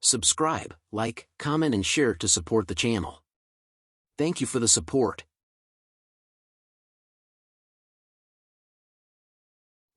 Subscribe, like, comment and share to support the channel. Thank you for the support.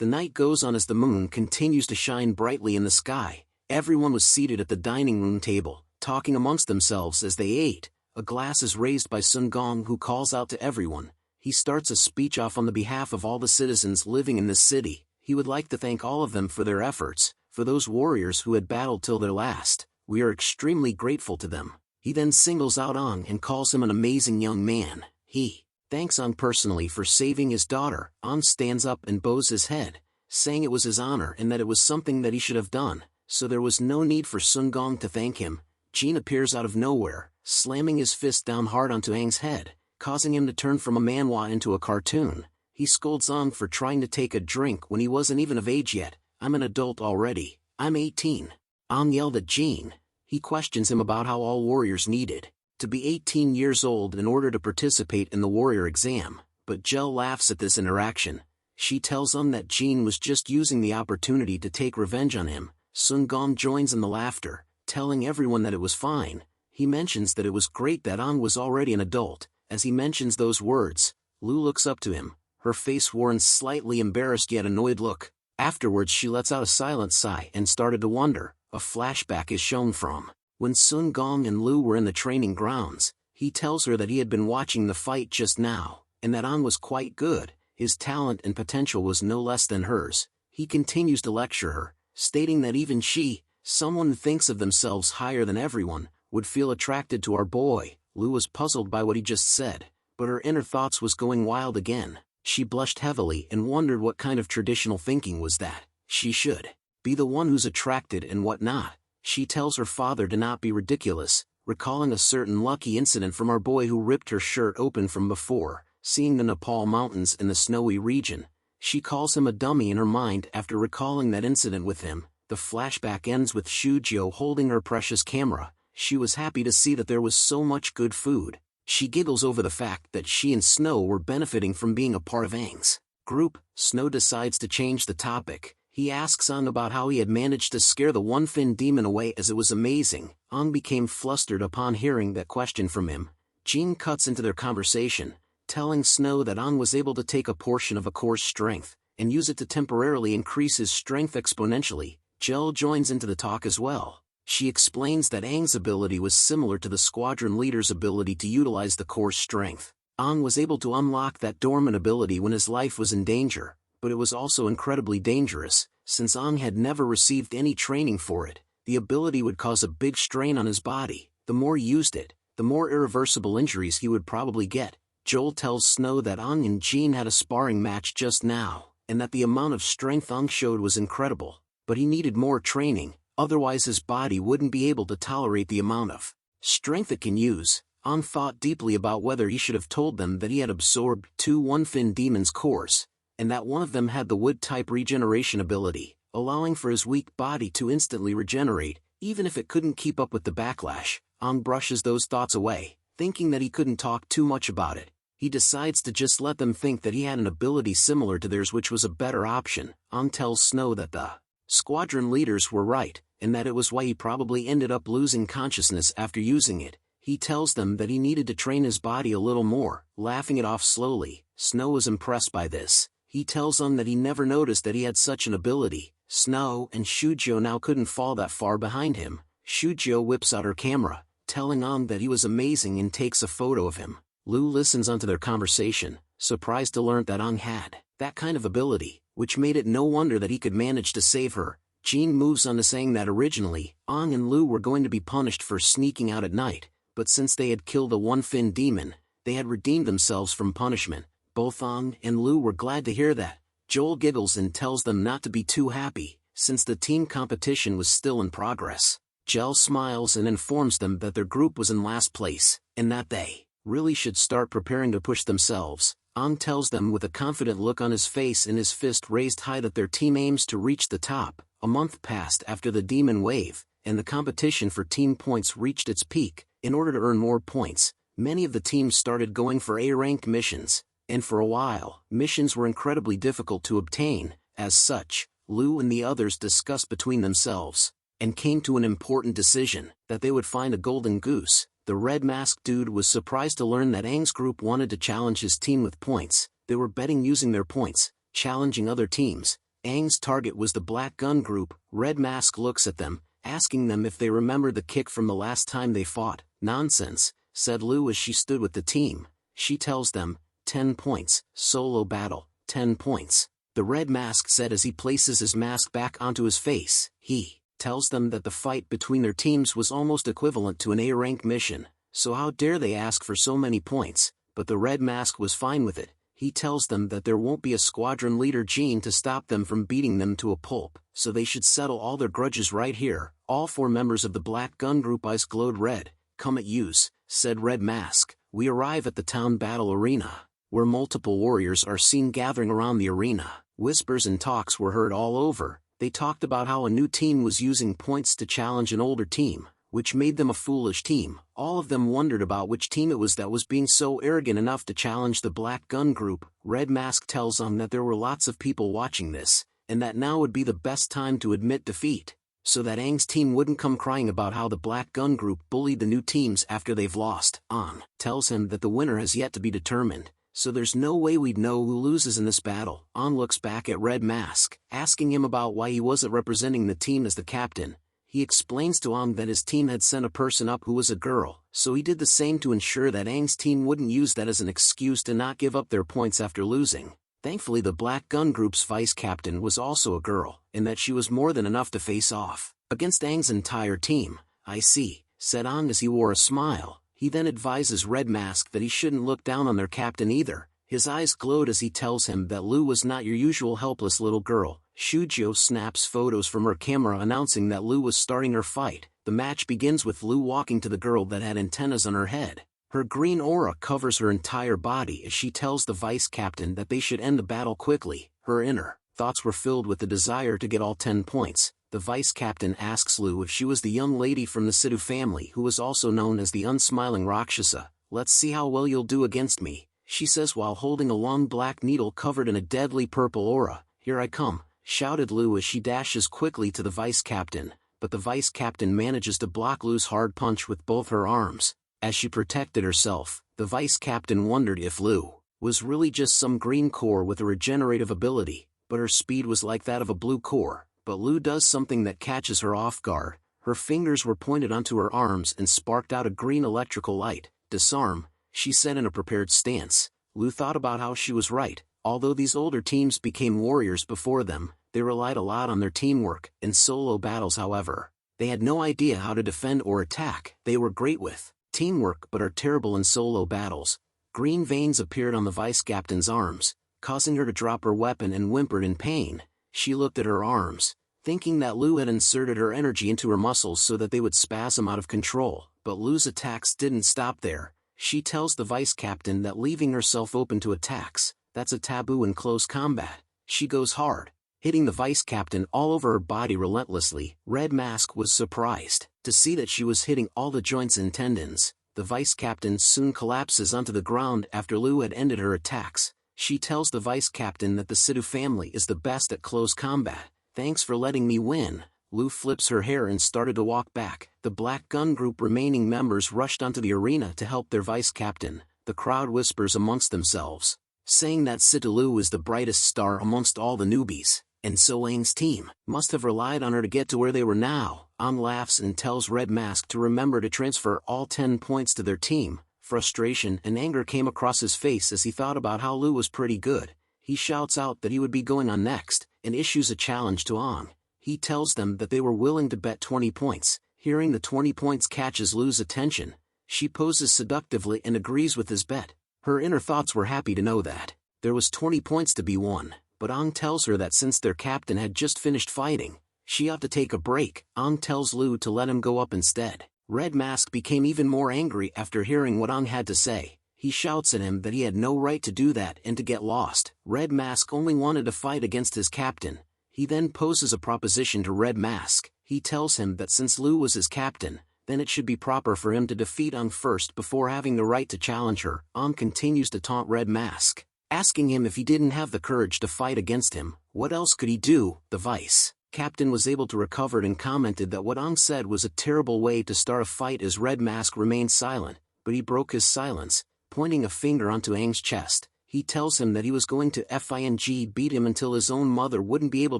The night goes on as the moon continues to shine brightly in the sky. Everyone was seated at the dining room table, talking amongst themselves as they ate. A glass is raised by Sun Gong, who calls out to everyone. He starts a speech off on the behalf of all the citizens living in this city. He would like to thank all of them for their efforts, for those warriors who had battled till their last. We are extremely grateful to them. He then singles out Ong and calls him an amazing young man. He thanks Ong personally for saving his daughter. Ong stands up and bows his head, saying it was his honor and that it was something that he should have done, so there was no need for Sun Gong to thank him. Jin appears out of nowhere, slamming his fist down hard onto Aang's head, causing him to turn from a manhwa into a cartoon. He scolds Ong for trying to take a drink when he wasn't even of age yet. "I'm an adult already. I'm 18. Ong yelled at Jin. He questions him about how all warriors needed to be 18 years old in order to participate in the warrior exam, but Jel laughs at this interaction. She tells him that Jin was just using the opportunity to take revenge on him. Sun Gong joins in the laughter, telling everyone that it was fine. He mentions that it was great that Ong was already an adult. As he mentions those words, Lu looks up to him, her face wore a slightly embarrassed yet annoyed look. Afterwards she lets out a silent sigh and started to wonder. A flashback is shown from when Sun Gong and Lu were in the training grounds. He tells her that he had been watching the fight just now, and that Ong was quite good. His talent and potential was no less than hers. He continues to lecture her, stating that even she, someone who thinks of themselves higher than everyone, would feel attracted to our boy. Lu was puzzled by what he just said, but her inner thoughts was going wild again. She blushed heavily and wondered what kind of traditional thinking was that. She should be the one who's attracted and what not. She tells her father to not be ridiculous, recalling a certain lucky incident from our boy who ripped her shirt open from before, seeing the Nepal mountains in the snowy region. She calls him a dummy in her mind after recalling that incident with him. The flashback ends with Shujio holding her precious camera. She was happy to see that there was so much good food. She giggles over the fact that she and Snow were benefiting from being a part of Aang's group. Snow decides to change the topic. He asks Ong about how he had managed to scare the one-fin demon away, as it was amazing. Ong became flustered upon hearing that question from him. Jin cuts into their conversation, telling Snow that Ong was able to take a portion of a core's strength and use it to temporarily increase his strength exponentially. Jel joins into the talk as well. She explains that Aang's ability was similar to the squadron leader's ability to utilize the core's strength. Ong was able to unlock that dormant ability when his life was in danger, but it was also incredibly dangerous, since Ong had never received any training for it. The ability would cause a big strain on his body. The more he used it, the more irreversible injuries he would probably get. Joel tells Snow that Ong and Jean had a sparring match just now, and that the amount of strength Ong showed was incredible, but he needed more training, otherwise his body wouldn't be able to tolerate the amount of strength it can use. Ong thought deeply about whether he should have told them that he had absorbed 2 one-fin demons' cores, and that one of them had the wood-type regeneration ability, allowing for his weak body to instantly regenerate, even if it couldn't keep up with the backlash. Ong brushes those thoughts away, thinking that he couldn't talk too much about it. He decides to just let them think that he had an ability similar to theirs, which was a better option. Ong tells Snow that the squadron leaders were right, and that it was why he probably ended up losing consciousness after using it. He tells them that he needed to train his body a little more, laughing it off slowly. Snow was impressed by this. He tells Ong that he never noticed that he had such an ability. Snow and Shujio now couldn't fall that far behind him. Shujio whips out her camera, telling Ong that he was amazing and takes a photo of him. Lu listens onto their conversation, surprised to learn that Ong had that kind of ability, which made it no wonder that he could manage to save her. Jean moves on to saying that originally, Ong and Lu were going to be punished for sneaking out at night, but since they had killed a one-fin demon, they had redeemed themselves from punishment. Both Ong and Lu were glad to hear that. Joel giggles and tells them not to be too happy, since the team competition was still in progress. Jel smiles and informs them that their group was in last place, and that they really should start preparing to push themselves. Ong tells them with a confident look on his face and his fist raised high that their team aims to reach the top. A month passed after the demon wave, and the competition for team points reached its peak. In order to earn more points, many of the teams started going for A-rank missions, and for a while, missions were incredibly difficult to obtain. As such, Lu and the others discussed between themselves. and came to an important decision, that they would find a golden goose. The red-masked dude was surprised to learn that Aang's group wanted to challenge his team with points. They were betting using their points, challenging other teams. Aang's target was the Black Gun group. Red Mask looks at them, asking them if they remembered the kick from the last time they fought. "Nonsense," said Lu as she stood with the team. She tells them, 10 points, solo battle, 10 points. The Red Mask said as he places his mask back onto his face. He tells them that the fight between their teams was almost equivalent to an A-rank mission, so how dare they ask for so many points, but the Red Mask was fine with it. He tells them that there won't be a squadron leader gene to stop them from beating them to a pulp, so they should settle all their grudges right here. All 4 members of the Black Gun group eyes glowed red. "Come at use," said Red Mask. We arrive at the town battle arena, where multiple warriors are seen gathering around the arena. Whispers and talks were heard all over. They talked about how a new team was using points to challenge an older team, which made them a foolish team. All of them wondered about which team it was that was being so arrogant enough to challenge the Black Gun group. Red Mask tells them that there were lots of people watching this, and that now would be the best time to admit defeat, so that Aang's team wouldn't come crying about how the Black Gun group bullied the new teams after they've lost. Aang tells him that the winner has yet to be determined, so there's no way we'd know who loses in this battle. Aang looks back at Red Mask, asking him about why he wasn't representing the team as the captain. He explains to Aang that his team had sent a person up who was a girl, so he did the same to ensure that Aang's team wouldn't use that as an excuse to not give up their points after losing. Thankfully the Black Gun group's vice captain was also a girl, and that she was more than enough to face off against Aang's entire team. "I see," said Aang as he wore a smile. He then advises Red Mask that he shouldn't look down on their captain either. His eyes glowed as he tells him that Lu was not your usual helpless little girl. Shujio snaps photos from her camera announcing that Lu was starting her fight. The match begins with Lu walking to the girl that had antennas on her head. Her green aura covers her entire body as she tells the vice captain that they should end the battle quickly. Her inner thoughts were filled with the desire to get all 10 points. The vice captain asks Lu if she was the young lady from the Sidhu family who was also known as the unsmiling Rakshasa. "Let's see how well you'll do against me," she says while holding a long black needle covered in a deadly purple aura. "Here I come," shouted Lu as she dashes quickly to the vice captain, but the vice captain manages to block Lu's hard punch with both her arms. As she protected herself, the vice captain wondered if Lu was really just some green core with a regenerative ability, but her speed was like that of a blue core. But Lu does something that catches her off guard. Her fingers were pointed onto her arms and sparked out a green electrical light. "Disarm," she said in a prepared stance. Lu thought about how she was right. Although these older teams became warriors before them, they relied a lot on their teamwork. In solo battles, however, they had no idea how to defend or attack. They were great with teamwork but are terrible in solo battles. Green veins appeared on the vice captain's arms, causing her to drop her weapon and whimpered in pain. She looked at her arms, thinking that Lu had inserted her energy into her muscles so that they would spasm out of control. But Lu's attacks didn't stop there. She tells the vice captain that leaving herself open to attacks, that's a taboo in close combat. She goes hard, hitting the vice captain all over her body relentlessly. Red Mask was surprised to see that she was hitting all the joints and tendons. The vice captain soon collapses onto the ground after Lu had ended her attacks. She tells the vice captain that the Sidhu family is the best at close combat. "Thanks for letting me win." Lu flips her hair and started to walk back. The Black Gun group remaining members rushed onto the arena to help their vice captain. The crowd whispers amongst themselves, saying that Sidhu Lu is the brightest star amongst all the newbies, and so Aang's team must have relied on her to get to where they were now. Aang laughs and tells Red Mask to remember to transfer all 10 points to their team. Frustration and anger came across his face as he thought about how Lu was pretty good. He shouts out that he would be going on next, and issues a challenge to Aang. He tells them that they were willing to bet 20 points. Hearing the 20 points catches Lu's attention. She poses seductively and agrees with his bet. Her inner thoughts were happy to know that there was 20 points to be won, but Aang tells her that since their captain had just finished fighting, she ought to take a break. Aang tells Lu to let him go up instead. Red Mask became even more angry after hearing what Aang had to say. He shouts at him that he had no right to do that and to get lost. Red Mask only wanted to fight against his captain. He then poses a proposition to Red Mask. He tells him that since Lu was his captain, then it should be proper for him to defeat Aang first before having the right to challenge her. Aang continues to taunt Red Mask, asking him if he didn't have the courage to fight against him. What else could he do? The vice Captain was able to recover it and commented that what Ong said was a terrible way to start a fight as Red Mask remained silent, but he broke his silence, pointing a finger onto Aang's chest. He tells him that he was going to beat him until his own mother wouldn't be able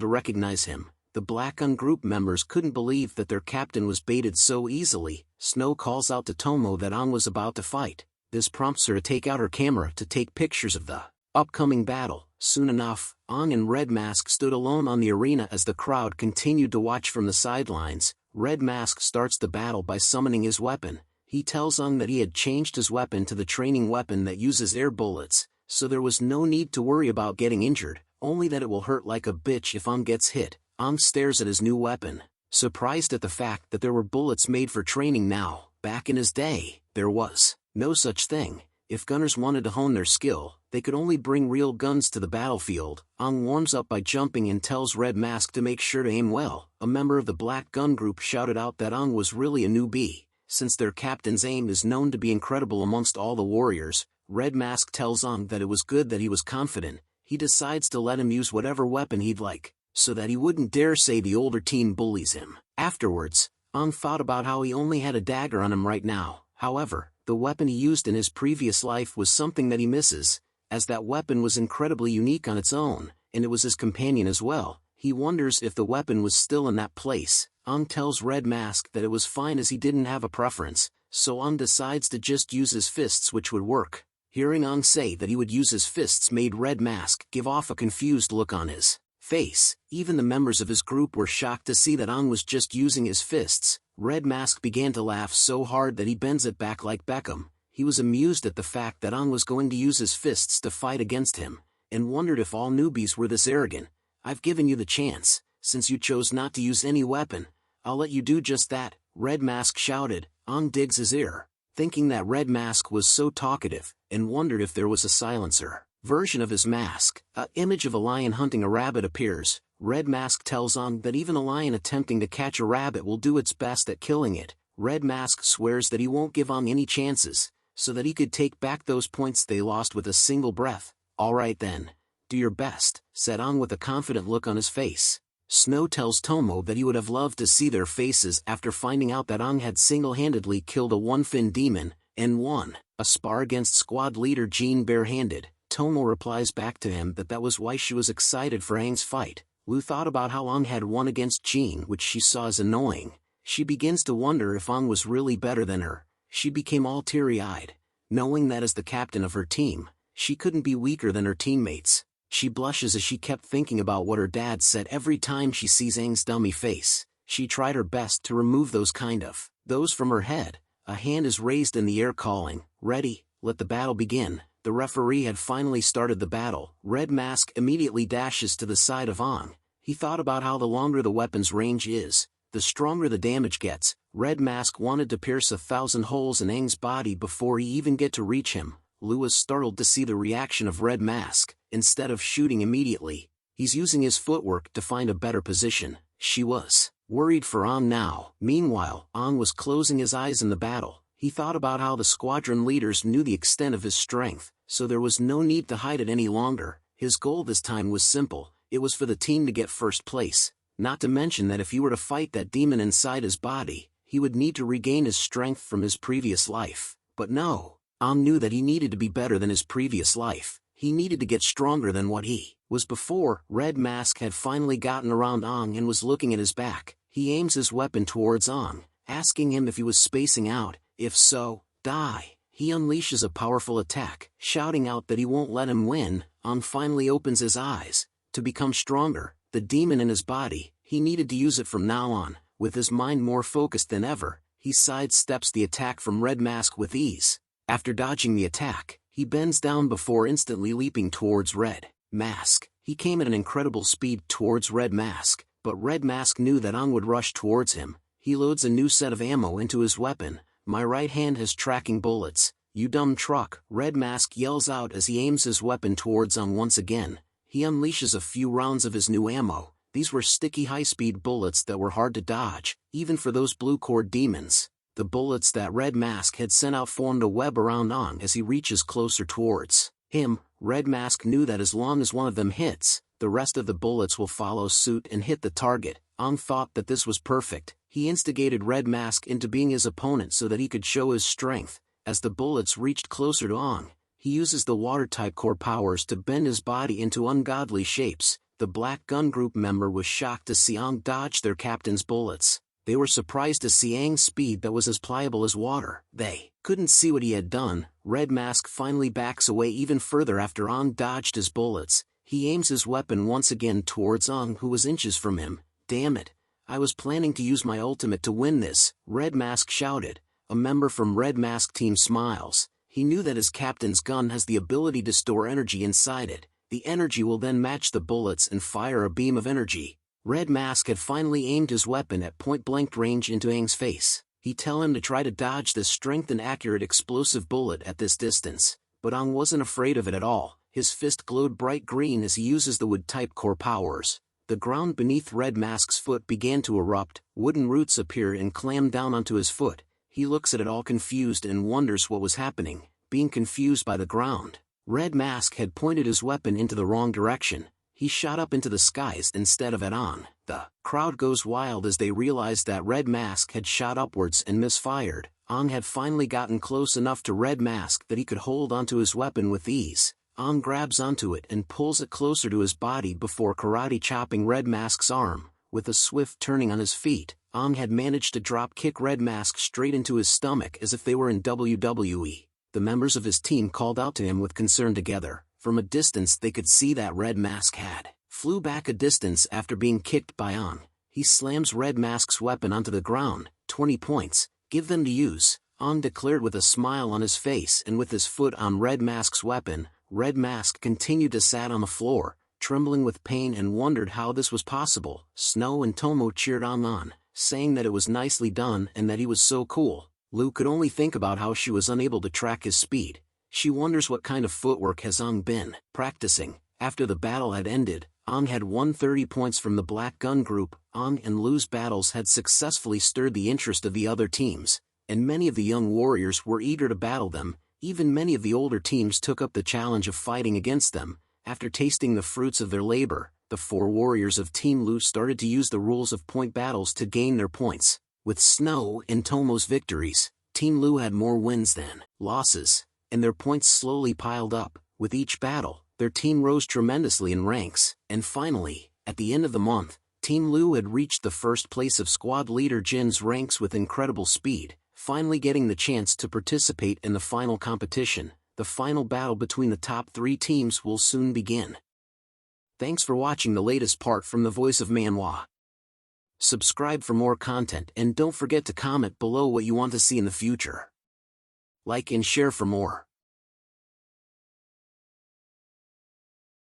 to recognize him. The Black Gun group members couldn't believe that their captain was baited so easily. Snow calls out to Tomo that Aang was about to fight. This prompts her to take out her camera to take pictures of the upcoming battle. Soon enough, Aang and Red Mask stood alone on the arena as the crowd continued to watch from the sidelines. Red Mask starts the battle by summoning his weapon. He tells Aang that he had changed his weapon to the training weapon that uses air bullets, so there was no need to worry about getting injured, only that it will hurt like a bitch if Aang gets hit. Aang stares at his new weapon, surprised at the fact that there were bullets made for training now. Back in his day, there was no such thing. If gunners wanted to hone their skill, they could only bring real guns to the battlefield. Aang warms up by jumping and tells Red Mask to make sure to aim well. A member of the Black Gun group shouted out that Aang was really a newbie, since their captain's aim is known to be incredible amongst all the warriors. Red Mask tells Aang that it was good that he was confident. He decides to let him use whatever weapon he'd like, so that he wouldn't dare say the older team bullies him. Afterwards, Aang thought about how he only had a dagger on him right now. However, the weapon he used in his previous life was something that he misses, as that weapon was incredibly unique on its own, and it was his companion as well. He wonders if the weapon was still in that place. Aang tells Red Mask that it was fine as he didn't have a preference, so Aang decides to just use his fists, which would work. Hearing Aang say that he would use his fists made Red Mask give off a confused look on his face. Even the members of his group were shocked to see that Aang was just using his fists. Red Mask began to laugh so hard that he bends it back like Beckham. He was amused at the fact that Aang was going to use his fists to fight against him, and wondered if all newbies were this arrogant. I've given you the chance, since you chose not to use any weapon, I'll let you do just that, Red Mask shouted. Aang digs his ear, thinking that Red Mask was so talkative, and wondered if there was a silencer version of his mask. An image of a lion hunting a rabbit appears. Red Mask tells Aang that even a lion attempting to catch a rabbit will do its best at killing it. Red Mask swears that he won't give Aang any chances, so that he could take back those points they lost with a single breath. Alright then, do your best, said Aang with a confident look on his face. Snow tells Tomo that he would have loved to see their faces after finding out that Aang had single-handedly killed a one-fin demon, and won a spar against squad leader Jean barehanded. Tomo replies back to him that that was why she was excited for Aang's fight. Lu thought about how Aang had won against Jean, which she saw as annoying. She begins to wonder if Aang was really better than her. She became all teary-eyed, knowing that as the captain of her team, she couldn't be weaker than her teammates. She blushes as she kept thinking about what her dad said every time she sees Aang's dummy face. She tried her best to remove those from her head. A hand is raised in the air calling, "Ready, let the battle begin." The referee had finally started the battle. Red Mask immediately dashes to the side of Aang. He thought about how the longer the weapon's range is, the stronger the damage gets. Red Mask wanted to pierce 1,000 holes in Aang's body before he even get to reach him. Lu was startled to see the reaction of Red Mask. Instead of shooting immediately, he's using his footwork to find a better position. She was worried for Aang now. Meanwhile, Aang was closing his eyes in the battle. He thought about how the squadron leaders knew the extent of his strength, so there was no need to hide it any longer. His goal this time was simple. It was for the team to get first place. Not to mention that if he were to fight that demon inside his body, he would need to regain his strength from his previous life. But no, Aang knew that he needed to be better than his previous life. He needed to get stronger than what he was before. Red Mask had finally gotten around Aang and was looking at his back. He aims his weapon towards Aang, asking him if he was spacing out. If so, die. He unleashes a powerful attack, shouting out that he won't let him win. Aang finally opens his eyes. To become stronger, the demon in his body, he needed to use it from now on. With his mind more focused than ever, he sidesteps the attack from Red Mask with ease. After dodging the attack, he bends down before instantly leaping towards Red Mask. He came at an incredible speed towards Red Mask, but Red Mask knew that Aang would rush towards him. He loads a new set of ammo into his weapon. "My right hand has tracking bullets, you dumb truck," Red Mask yells out as he aims his weapon towards Aang once again. He unleashes a few rounds of his new ammo. These were sticky high-speed bullets that were hard to dodge, even for those blue-cord demons. The bullets that Red Mask had sent out formed a web around Aang as he reaches closer towards him. Red Mask knew that as long as one of them hits, the rest of the bullets will follow suit and hit the target. Ong thought that this was perfect. He instigated Red Mask into being his opponent so that he could show his strength. As the bullets reached closer to Ong, he uses the water-type core powers to bend his body into ungodly shapes. The Black Gun Group member was shocked to see Ong dodge their captain's bullets. They were surprised to see Aang's speed that was as pliable as water. They couldn't see what he had done. Red Mask finally backs away even further after Ong dodged his bullets. He aims his weapon once again towards Ong, who was inches from him. "Damn it! I was planning to use my ultimate to win this," Red Mask shouted. A member from Red Mask team smiles. He knew that his captain's gun has the ability to store energy inside it. The energy will then match the bullets and fire a beam of energy. Red Mask had finally aimed his weapon at point-blank range into Aang's face. He tell him to try to dodge this strength and accurate explosive bullet at this distance. But Aang wasn't afraid of it at all. His fist glowed bright green as he uses the wood-type core powers. The ground beneath Red Mask's foot began to erupt. Wooden roots appear and clam down onto his foot. He looks at it all confused and wonders what was happening, being confused by the ground. Red Mask had pointed his weapon into the wrong direction. He shot up into the skies instead of at Ong. The crowd goes wild as they realize that Red Mask had shot upwards and misfired. Ong had finally gotten close enough to Red Mask that he could hold onto his weapon with ease. Ong grabs onto it and pulls it closer to his body before karate chopping Red Mask's arm. With a swift turning on his feet, Ong had managed to drop kick Red Mask straight into his stomach as if they were in WWE. The members of his team called out to him with concern together. From a distance they could see that Red Mask had flew back a distance after being kicked by Ong. He slams Red Mask's weapon onto the ground. 20 points. Give them to use, Ong declared with a smile on his face, and with his foot on Red Mask's weapon, Red Mask continued to sat on the floor, trembling with pain and wondered how this was possible. Snow and Tomo cheered on, saying that it was nicely done and that he was so cool. Lu could only think about how she was unable to track his speed. She wonders what kind of footwork has Ong been practicing. After the battle had ended, Ong had won 30 points from the Black Gun Group. Ong and Lu's battles had successfully stirred the interest of the other teams, and many of the young warriors were eager to battle them. Even many of the older teams took up the challenge of fighting against them. After tasting the fruits of their labor, the 4 warriors of Team Lu started to use the rules of point battles to gain their points. With Snow and Tomo's victories, Team Lu had more wins than losses, and their points slowly piled up. With each battle, their team rose tremendously in ranks, and finally, at the end of the month, Team Lu had reached the first place of squad leader Jin's ranks with incredible speed, finally getting the chance to participate in the final competition. The final battle between the top 3 teams will soon begin. Thanks for watching the latest part from the voice of Manhwa. Subscribe for more content and don't forget to comment below what you want to see in the future. Like and share for more.